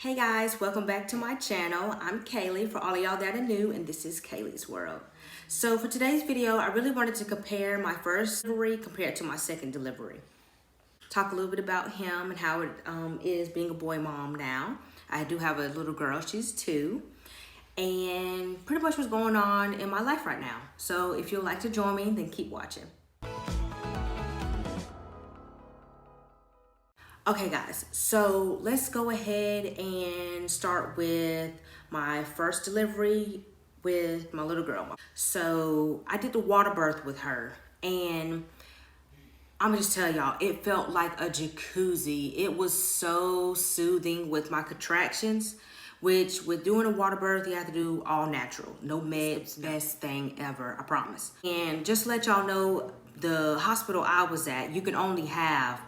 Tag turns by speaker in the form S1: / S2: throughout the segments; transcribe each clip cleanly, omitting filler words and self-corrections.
S1: Hey guys, welcome back to my channel. I'm Kaylee for all of y'all that are new, and this is Kaylee's World. So for today's video, I really wanted to compare my first delivery compared to my second delivery. Talk a little bit about him and how it is being a boy mom now. I do have a little girl, she's 2. And pretty much what's going on in my life right now. So if you'd like to join me, then keep watching. Okay guys, so let's go ahead and start with my first delivery with my little girl. So I did the water birth with her, and I'm gonna just tell y'all, it felt like a jacuzzi. It was so soothing with my contractions, which with doing a water birth, you have to do all natural. No meds, best thing ever, I promise. And just to let y'all know, the hospital I was at, you can only have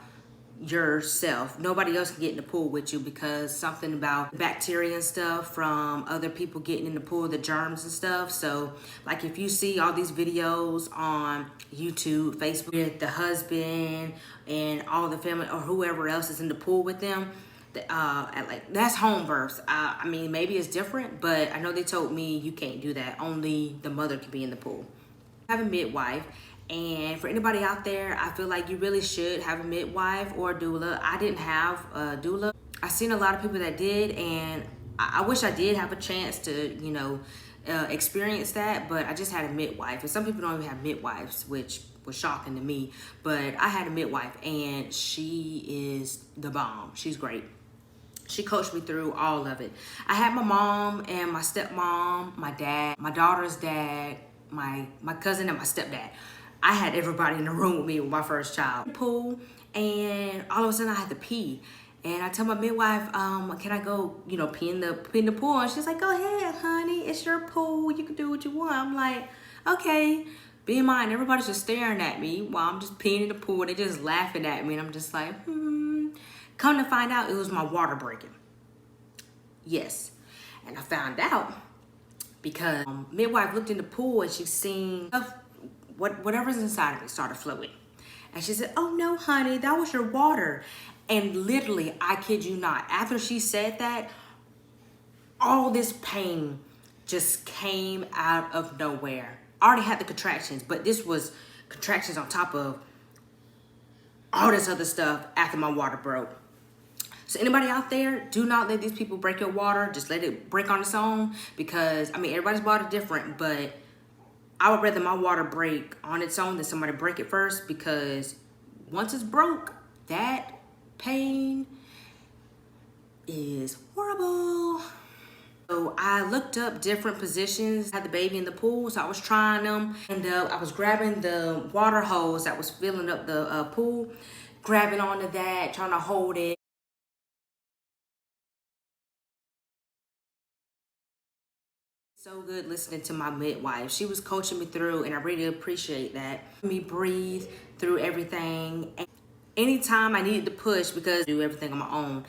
S1: yourself. Nobody else can get in the pool with you because something about bacteria and stuff from other people getting in the pool, the germs and stuff. So like if you see all these videos on YouTube, Facebook with the husband and all the family or whoever else is in the pool with them, like that's home birth. I mean, maybe it's different, but I know they told me you can't do that. Only the mother can be in the pool. I have a midwife. And for anybody out there, I feel like you really should have a midwife or a doula. I didn't have a doula. I've seen a lot of people that did, and I wish I did have a chance to, experience that, but I just had a midwife. And some people don't even have midwives, which was shocking to me. But I had a midwife, and she is the bomb. She's great. She coached me through all of it. I had my mom and my stepmom, my dad, my daughter's dad, my cousin, and my stepdad. I had everybody in the room with me with my first child. Pool, and all of a sudden I had to pee. And I tell my midwife, can I go, pee in the pool? And she's like, go ahead, honey, it's your pool. You can do what you want. I'm like, okay. Be in mind, everybody's just staring at me while I'm just peeing in the pool. They're just laughing at me. And I'm just like, Come to find out, it was my water breaking. Yes. And I found out because midwife looked in the pool and she seen whatever's inside of it started flowing. And she said, oh no, honey, that was your water. And literally, I kid you not, after she said that, all this pain just came out of nowhere. I already had the contractions, but this was contractions on top of all this other stuff after my water broke. So anybody out there, do not let these people break your water. Just let it break on its own, because, I mean, everybody's water different, but I would rather my water break on its own than somebody break it first, because once it's broke, that pain is horrible. So I looked up different positions. I had the baby in the pool, so I was trying them. And I was grabbing the water hose that was filling up the pool, grabbing onto that, trying to hold it. So good listening to my midwife. She was coaching me through, and I really appreciate that. Me breathe through everything. And anytime I needed to push, because I do everything on my own,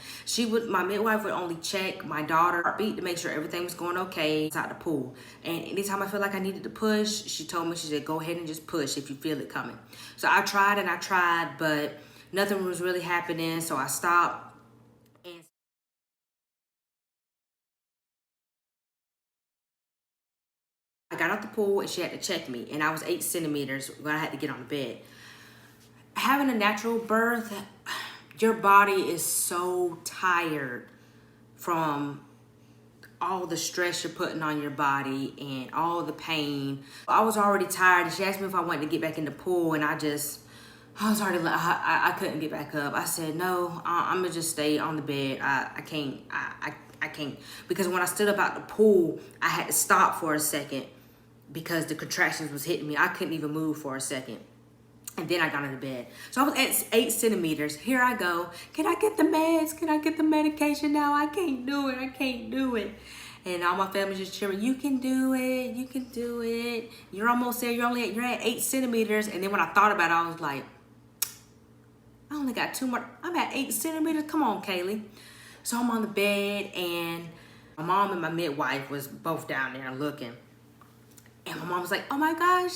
S1: my midwife would only check my daughter's heartbeat to make sure everything was going okay inside the pool. And anytime I felt like I needed to push, she told me, she said, go ahead and just push if you feel it coming. So I tried and I tried, but nothing was really happening. So I stopped. And I got out the pool and she had to check me, and I was 8 centimeters when I had to get on the bed. Having a natural birth, your body is so tired from all the stress you're putting on your body and all the pain. I was already tired, and she asked me if I wanted to get back in the pool, and I was already, I couldn't get back up. I said, no, I'm gonna just stay on the bed. I can't, because when I stood up out the pool, I had to stop for a second because the contractions was hitting me. I couldn't even move for a second. And then I got into bed. So I was at 8 centimeters. Here I go. Can I get the meds? Can I get the medication now? I can't do it. I can't do it. And all my family's just cheering. You can do it. You can do it. You're almost there. You're at 8 centimeters. And then when I thought about it, I was like, I only got 2 more. I'm at 8 centimeters. Come on, Kaylee. So I'm on the bed, and my mom and my midwife was both down there looking. And my mom was like, oh my gosh,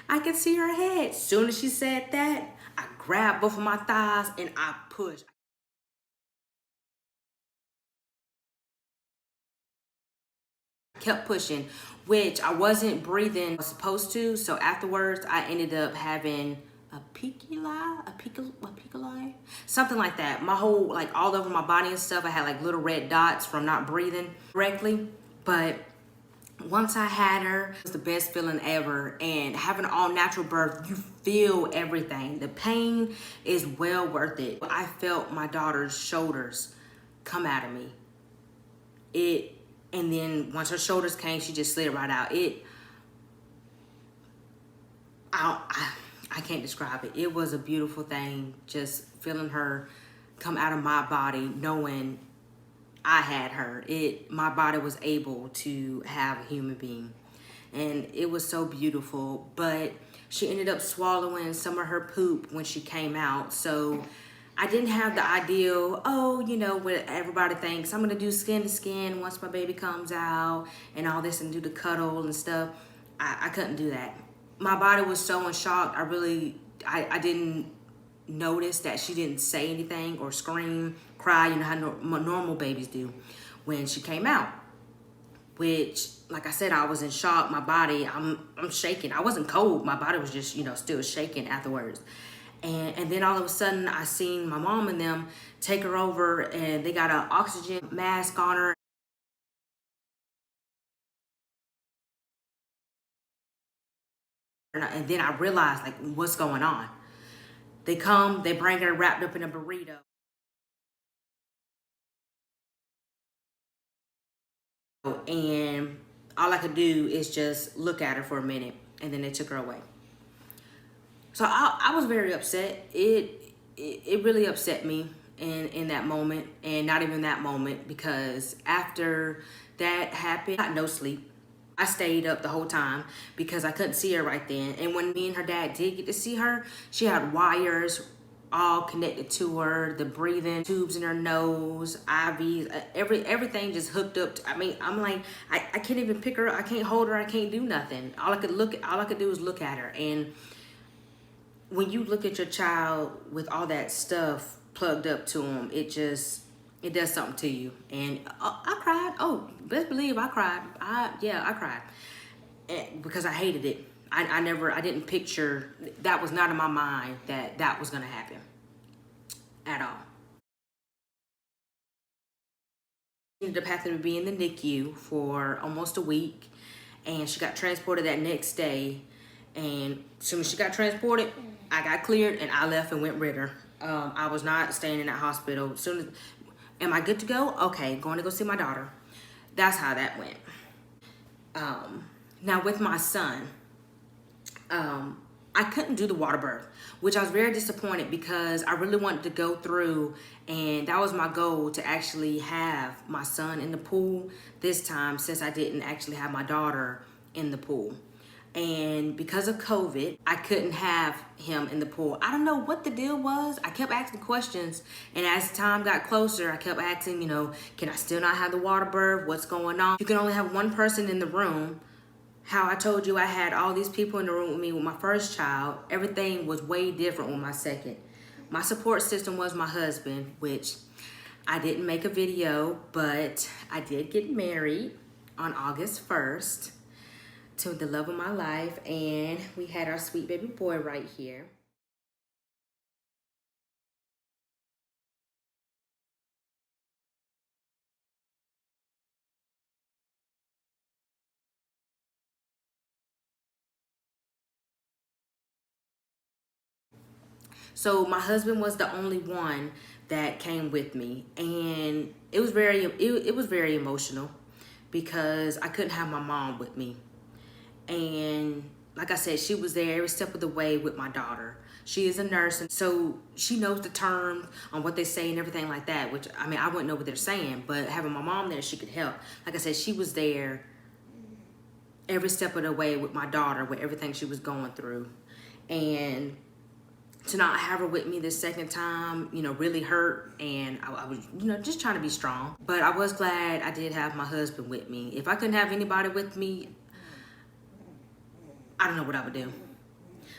S1: I can see her head. As soon as she said that, I grabbed both of my thighs and I pushed. kept pushing, which I wasn't breathing supposed to. So afterwards, I ended up having a picoli, something like that. My whole, like all over my body and stuff, I had like little red dots from not breathing correctly. But once I had her, it was the best feeling ever. And having an all-natural birth, you feel everything. The pain is well worth it. I felt my daughter's shoulders come out of me. And then once her shoulders came, she just slid right out. I can't describe it. It was a beautiful thing, just feeling her come out of my body, knowing I had her. My body was able to have a human being, and it was so beautiful. But she ended up swallowing some of her poop when she came out, so I didn't have the ideal, what everybody thinks. I'm gonna do skin to skin once my baby comes out and all this, and do the cuddle and stuff. I couldn't do that. My body was so in shock. I didn't notice that she didn't say anything or scream, cry, how normal babies do when she came out. Which, like I said, I was in shock. My body, I'm shaking. I wasn't cold. My body was just, still shaking afterwards. And then all of a sudden, I seen my mom and them take her over, and they got an oxygen mask on her. And then I realized, like, what's going on. They bring her wrapped up in a burrito. And all I could do is just look at her for a minute, and then they took her away. So I was very upset. It really upset me in that moment, and not even that moment, because after that happened, I got no sleep. I stayed up the whole time because I couldn't see her right then. And when me and her dad did get to see her, she had wires all connected to her, the breathing tubes in her nose, IVs, everything just hooked up. I'm like, I can't even pick her up. I can't hold her. I can't do nothing. All I could do is look at her. And when you look at your child with all that stuff plugged up to them, it does something to you. And I cried. Oh, best believe I cried. I cried because I hated it. I didn't picture, that was not in my mind that was gonna happen at all. Ended up having to be in the NICU for almost a week, and she got transported that next day. And as soon as she got transported, I got cleared and I left and went with her. I was not staying in that hospital. Am I good to go? Okay, going to go see my daughter. That's how that went. Now with my son, I couldn't do the water birth, which I was very disappointed, because I really wanted to go through, and that was my goal, to actually have my son in the pool this time, since I didn't actually have my daughter in the pool. And because of COVID, I couldn't have him in the pool. I don't know what the deal was. I kept asking questions, and as time got closer, I kept asking, can I still not have the water birth? What's going on? You can only have one person in the room. How I told you I had all these people in the room with me with my first child. Everything was way different with my second. My support system was my husband, which I didn't make a video, but I did get married on August 1st to the love of my life, and we had our sweet baby boy right here. So my husband was the only one that came with me, and it was very emotional, because I couldn't have my mom with me. And like I said, she was there every step of the way with my daughter. She is a nurse, and so she knows the terms on what they say and everything like that, which, I wouldn't know what they're saying, but having my mom there, she could help. Like I said, she was there every step of the way with my daughter, with everything she was going through. And to not have her with me the second time, really hurt. And I was, just trying to be strong. But I was glad I did have my husband with me. If I couldn't have anybody with me, I don't know what I would do.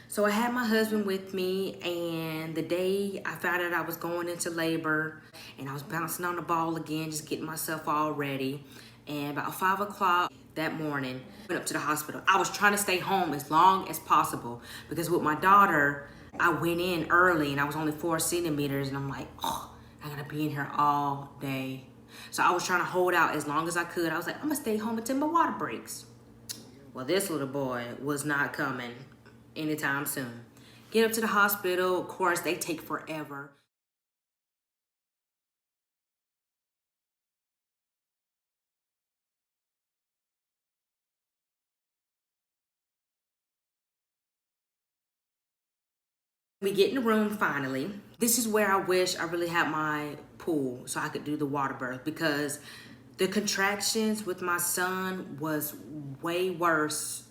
S1: So I had my husband with me, and the day I found out I was going into labor, and I was bouncing on the ball again, just getting myself all ready. And about 5 o'clock, that morning, went up to the hospital. I was trying to stay home as long as possible because with my daughter, I went in early and I was only 4 centimeters and I'm like, oh, I gotta be in here all day. So I was trying to hold out as long as I could. I was like, I'm gonna stay home until my water breaks. Well, this little boy was not coming anytime soon. Get up to the hospital, of course, they take forever. We get in the room finally. This is where I wish I really had my pool so I could do the water birth because the contractions with my son was way worse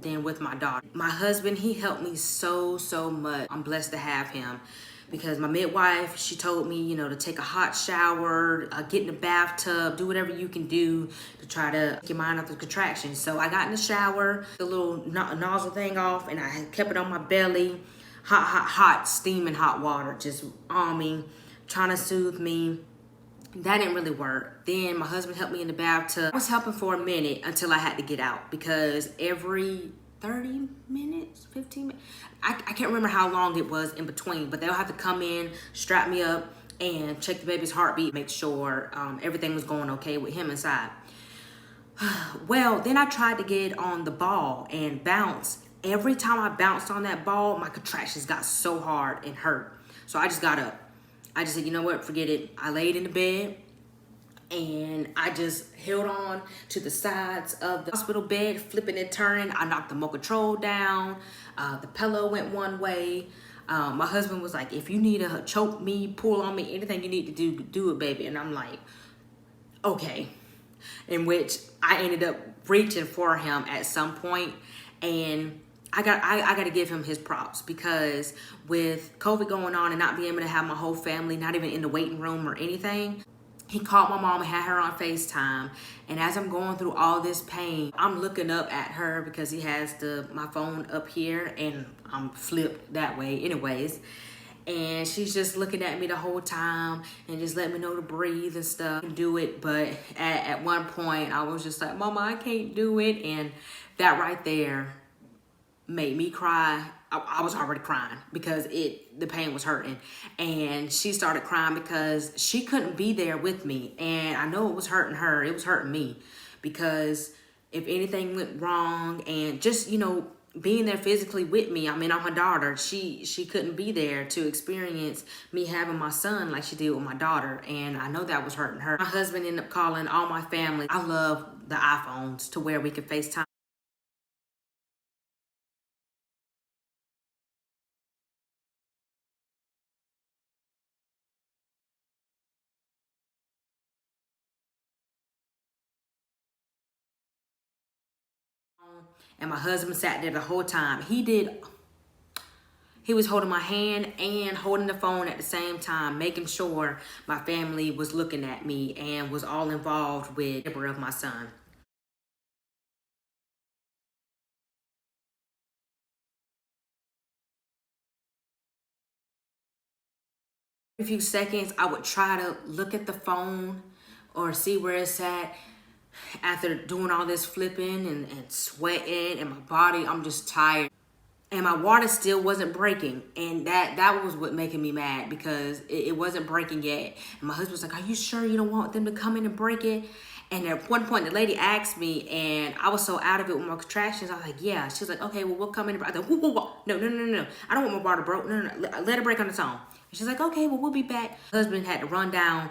S1: than with my daughter. My husband, he helped me so much. I'm blessed to have him because my midwife, she told me, you know, to take a hot shower, get in the bathtub, do whatever you can do to try to get your mind off the contractions. So I got in the shower, the little nozzle thing off, and I kept it on my belly. Hot, steaming hot water just on me, trying to soothe me. That didn't really work. Then my husband helped me in the bathtub. I was helping for a minute until I had to get out because every 30 minutes, 15 minutes, I can't remember how long it was in between, but they'll have to come in, strap me up, and check the baby's heartbeat, make sure everything was going okay with him inside. Well, then I tried to get on the ball and bounce. Every time I bounced on that ball, my contractions got so hard and hurt. So I just got up. I just said, you know what, forget it. I laid in the bed and I just held on to the sides of the hospital bed, flipping and turning. I knocked the remote control down. The pillow went one way. My husband was like, if you need to choke me, pull on me, anything you need to do, do it, baby. And I'm like, okay. In which I ended up reaching for him at some point, and I got to give him his props because with COVID going on and not being able to have my whole family, not even in the waiting room or anything, he called my mom and had her on FaceTime. And as I'm going through all this pain, I'm looking up at her because he has my phone up here and I'm flipped that way anyways. And she's just looking at me the whole time and just letting me know to breathe and stuff and do it. But at one point I was just like, Mama, I can't do it. And that right there made me cry. I was already crying because the pain was hurting. And she started crying because she couldn't be there with me. And I know it was hurting her. It was hurting me because if anything went wrong and just, you know, being there physically with me. I mean, I'm her daughter. She couldn't be there to experience me having my son like she did with my daughter. And I know that was hurting her. My husband ended up calling all my family. I love the iPhones to where we could FaceTime. And my husband sat there the whole time. He was holding my hand and holding the phone at the same time, making sure my family was looking at me and was all involved with the labor of my son. A few seconds, I would try to look at the phone or see where it's at. After doing all this flipping and sweating and my body, I'm just tired. And my water still wasn't breaking. And that was what making me mad because it wasn't breaking yet. And my husband was like, are you sure you don't want them to come in and break it? And at one point, the lady asked me, and I was so out of it with my contractions. I was like, yeah. She was like, okay, well, we'll come in and break. I was like, whoa. No. I don't want my water broke. No. Let it break on its own. And she's like, okay, well, we'll be back. My husband had to run down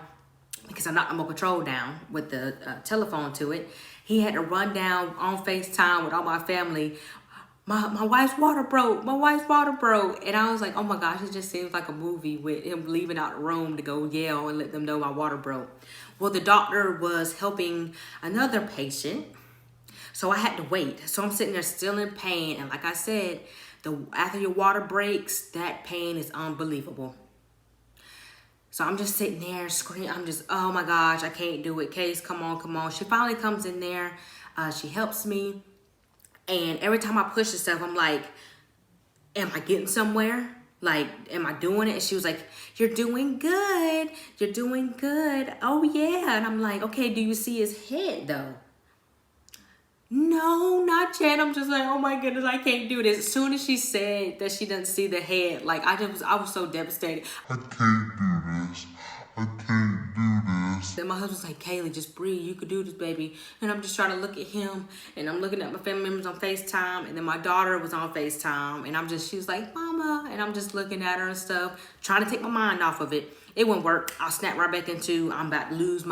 S1: because I knocked my control down with the telephone to it. He had to run down on FaceTime with all my family. My wife's water broke. My wife's water broke. And I was like, oh my gosh, it just seems like a movie with him leaving out the room to go yell and let them know my water broke. Well, the doctor was helping another patient, so I had to wait. So I'm sitting there still in pain. And like I said, after your water breaks, that pain is unbelievable. So I'm just sitting there screaming. I'm just, oh my gosh, I can't do it. Case, come on. She finally comes in there. She helps me. And every time I push herself, I'm like, am I getting somewhere? Like, am I doing it? And she was like, you're doing good. You're doing good. Oh, yeah. And I'm like, okay, do you see his head, though? No, not yet. I'm just like, oh my goodness, I can't do this. As soon as she said that she doesn't see the head, like I was so devastated. I can't do this. I can't do this. Then my husband's like, Kaylee, just breathe. You could do this, baby. And I'm just trying to look at him, and I'm looking at my family members on FaceTime, and then my daughter was on FaceTime, and she was like, Mama, and I'm just looking at her and stuff, trying to take my mind off of it. It wouldn't work. I'll snap right back into, I'm about to lose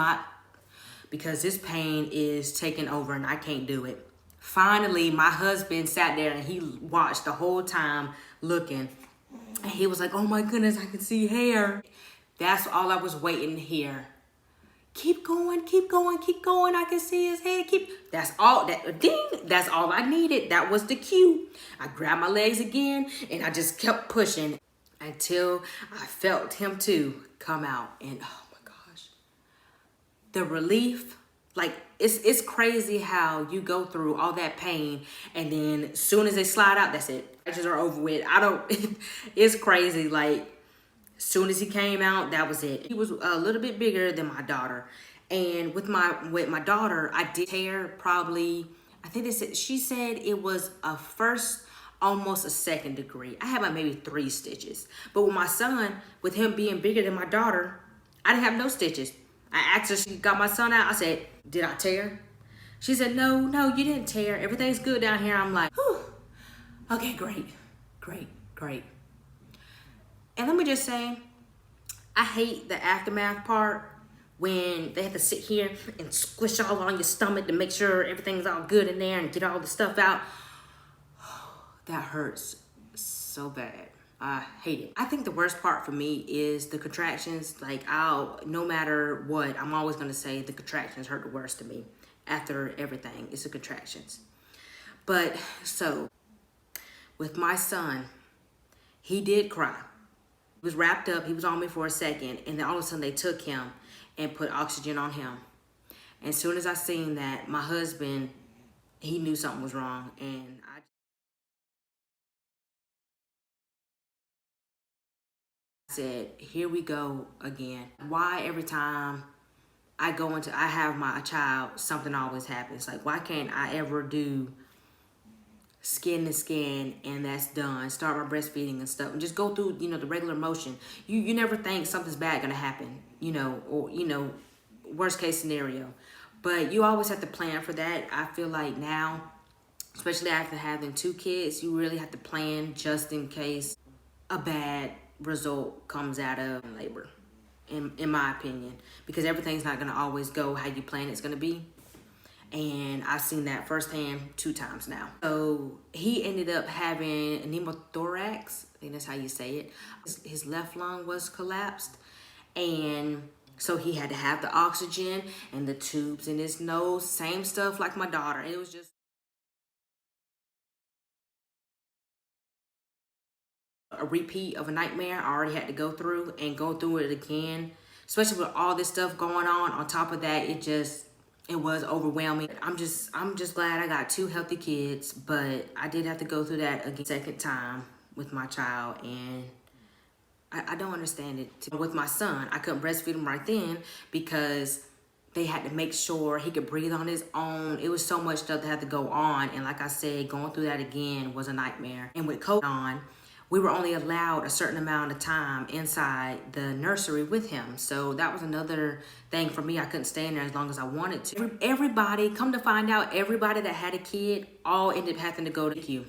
S1: because this pain is taking over and I can't do it. Finally, my husband sat there and he watched the whole time looking. And he was like, oh my goodness, I can see hair. That's all I was waiting to hear. Keep going, keep going, keep going. I can see his head. That's all that's all I needed. That was the cue. I grabbed my legs again and I just kept pushing until I felt him too come out. And oh my gosh. The relief, like it's crazy how you go through all that pain and then as soon as they slide out, that's it. Edges are over with. It's crazy. Like as soon as he came out, that was it. He was a little bit bigger than my daughter. And with my daughter, I did tear probably, I think she said it was a first, almost a second degree. I had like maybe 3 stitches. But with my son, with him being bigger than my daughter, I didn't have no stitches. I asked her, she got my son out. I said, did I tear? She said, no, you didn't tear. Everything's good down here. I'm like, whew. Okay, great. And let me just say, I hate the aftermath part when they have to sit here and squish all on your stomach to make sure everything's all good in there and get all the stuff out. That hurts so bad. I hate it. I think the worst part for me is the contractions. Like no matter what, I'm always gonna say the contractions hurt the worst to me. After everything, it's the contractions. But so, with my son, he did cry. He was wrapped up, he was on me for a second, and then all of a sudden they took him and put oxygen on him. And as soon as I seen that, my husband, he knew something was wrong, and I said, here we go again. Why every time I have my child, something always happens? Like, why can't I ever do skin to skin and that's done? Start my breastfeeding and stuff and just go through, the regular motion. You never think something's bad gonna happen, or, worst case scenario. But you always have to plan for that. I feel like now, especially after having 2 kids, you really have to plan just in case a bad result comes out of labor, in my opinion, because everything's not going to always go how you plan it's going to be. And I've seen that firsthand 2 times now. So he ended up having a pneumothorax. I think that's how you say it. His left lung was collapsed. And so he had to have the oxygen and the tubes in his nose. Same stuff like my daughter. It was just a repeat of a nightmare I already had to go through it again, especially with all this stuff going on top of that. It was overwhelming. I'm just glad I got 2 healthy kids, but I did have to go through that again, second time with my child, and I don't understand it. With my son, I couldn't breastfeed him right then because they had to make sure he could breathe on his own. It was so much stuff that had to go on, and like I said, going through that again was a nightmare. And with COVID on, we were only allowed a certain amount of time inside the nursery with him. So that was another thing for me. I couldn't stay in there as long as I wanted to. Everybody, come to find out, everybody that had a kid all ended up having to go to NICU.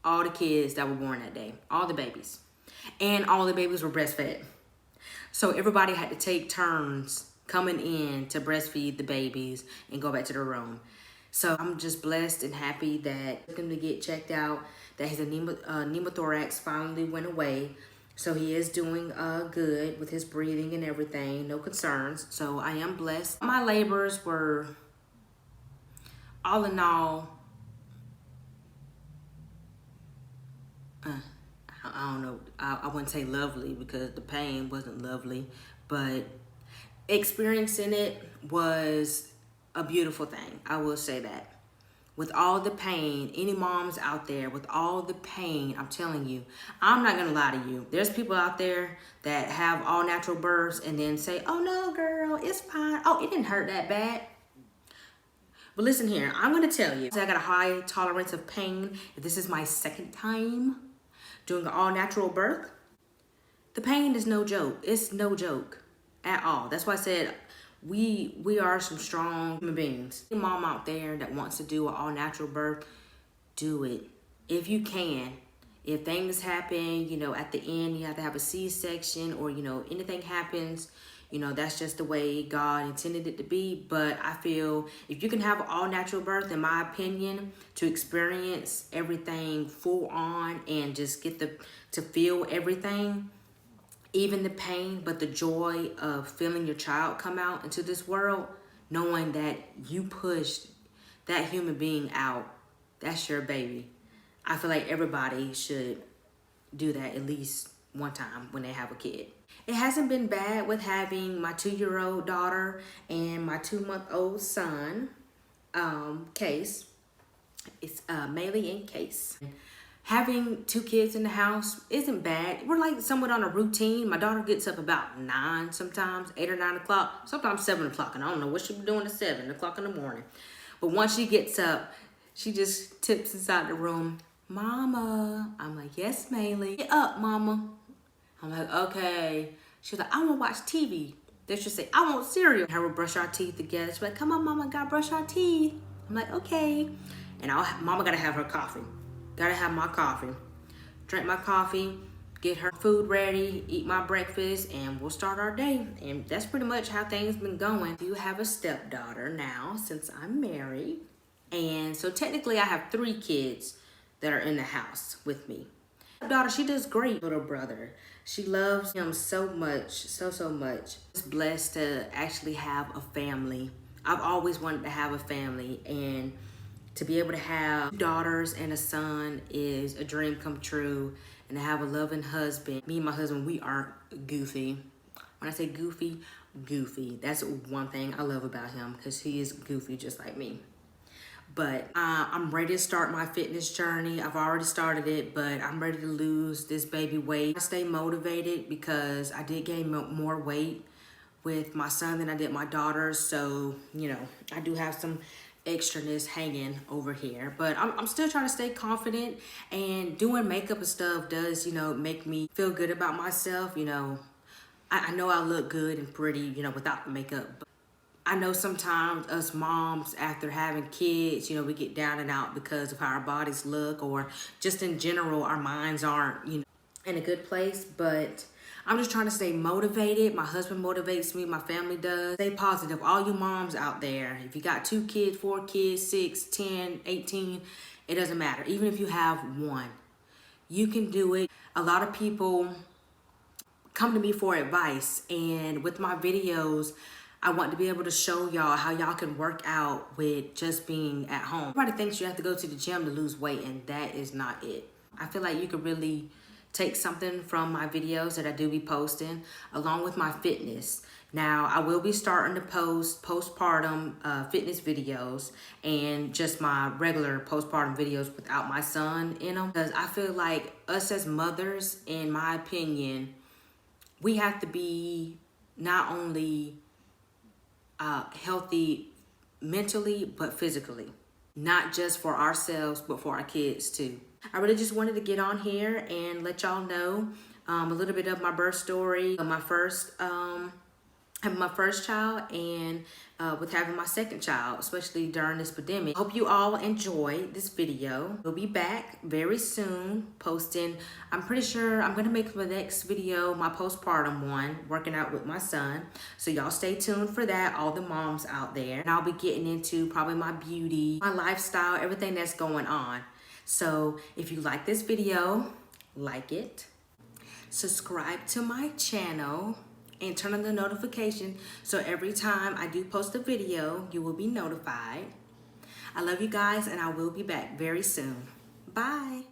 S1: All the kids that were born that day, all the babies. And all the babies were breastfed. So everybody had to take turns coming in to breastfeed the babies and go back to their room. So I'm just blessed and happy that he's going to get checked out, that his pneumothorax finally went away. So he is doing good with his breathing and everything, no concerns. So I am blessed. My labors were, all in all, I don't know, I wouldn't say lovely because the pain wasn't lovely, but experiencing it was a beautiful thing. I will say that. With all the pain, any moms out there, with all the pain, I'm telling you, I'm not gonna lie to you. There's people out there that have all natural births and then say, oh no, girl, it's fine. Oh, it didn't hurt that bad. But listen here, I'm gonna tell you, I got a high tolerance of pain. If this is my second time doing an all-natural birth, the pain is no joke. It's no joke at all. That's why I said we are some strong human beings. Any mom out there that wants to do an all-natural birth, do it if you can. If things happen, you know, at the end you have to have a C-section, or you know, anything happens, you know, that's just the way God intended it to be. But I feel if you can have an all-natural birth, in my opinion, to experience everything full on and just get to feel everything, even the pain, but the joy of feeling your child come out into this world, knowing that you pushed that human being out, that's your baby. I feel like everybody should do that at least one time when they have a kid. It hasn't been bad with having my 2-year-old daughter and my 2-month-old son, Case. It's Maylee and Case. Having 2 kids in the house isn't bad. We're like somewhat on a routine. My daughter gets up about 9 sometimes, 8 or 9 o'clock, sometimes 7 o'clock, and I don't know what she'll be doing at 7 o'clock in the morning. But once she gets up, she just tips inside the room. Mama. I'm like, yes, Maylee. Get up, Mama. I'm like, okay. She's like, I want to watch TV. Then she'll say, I want cereal. Her will brush our teeth together. She's like, come on, Mama, gotta brush our teeth. I'm like, okay. And Mama gotta have her coffee. Gotta have my coffee. Drink my coffee, get her food ready, eat my breakfast, and we'll start our day. And that's pretty much how things been going. I do have a stepdaughter now since I'm married. And so technically I have 3 kids that are in the house with me. My daughter, she does great. Little brother, she loves him so much, so much. Just blessed to actually have a family. I've always wanted to have a family, and to be able to have 2 daughters and a son is a dream come true. And to have a loving husband. Me and my husband, we are goofy. When I say goofy, goofy. That's one thing I love about him, because he is goofy just like me. But I'm ready to start my fitness journey. I've already started it, but I'm ready to lose this baby weight. I stay motivated because I did gain more weight with my son than I did my daughter. So, you know, I do have some extraness hanging over here. But I'm still trying to stay confident, and doing makeup and stuff does, you know, make me feel good about myself. You know, I know I look good and pretty, you know, without the makeup. But I know sometimes us moms, after having kids, you know, we get down and out because of how our bodies look, or just in general, our minds aren't, you know, in a good place. But I'm just trying to stay motivated. My husband motivates me, my family does. Stay positive. All you moms out there, if you got 2 kids, 4 kids, 6, 10, 18, it doesn't matter. Even if you have 1, you can do it. A lot of people come to me for advice, and with my videos, I want to be able to show y'all how y'all can work out with just being at home. Everybody thinks you have to go to the gym to lose weight, and that is not it. I feel like you could really take something from my videos that I do be posting, along with my fitness. Now, I will be starting to post postpartum fitness videos, and just my regular postpartum videos without my son in them. Because I feel like us as mothers, in my opinion, we have to be not only healthy mentally, but physically. Not just for ourselves, but for our kids too. I really just wanted to get on here and let y'all know a little bit of my birth story, of my first having my first child, and with having my second child, especially during this pandemic. Hope you all enjoyed this video. We'll be back very soon posting. I'm pretty sure I'm gonna make the next video my postpartum one, working out with my son. So y'all stay tuned for that, all the moms out there. And I'll be getting into probably my beauty, my lifestyle, everything that's going on. So if you like this video, like it, subscribe to my channel, and turn on the notification so every time I do post a video, you will be notified. I love you guys, and I will be back very soon. Bye.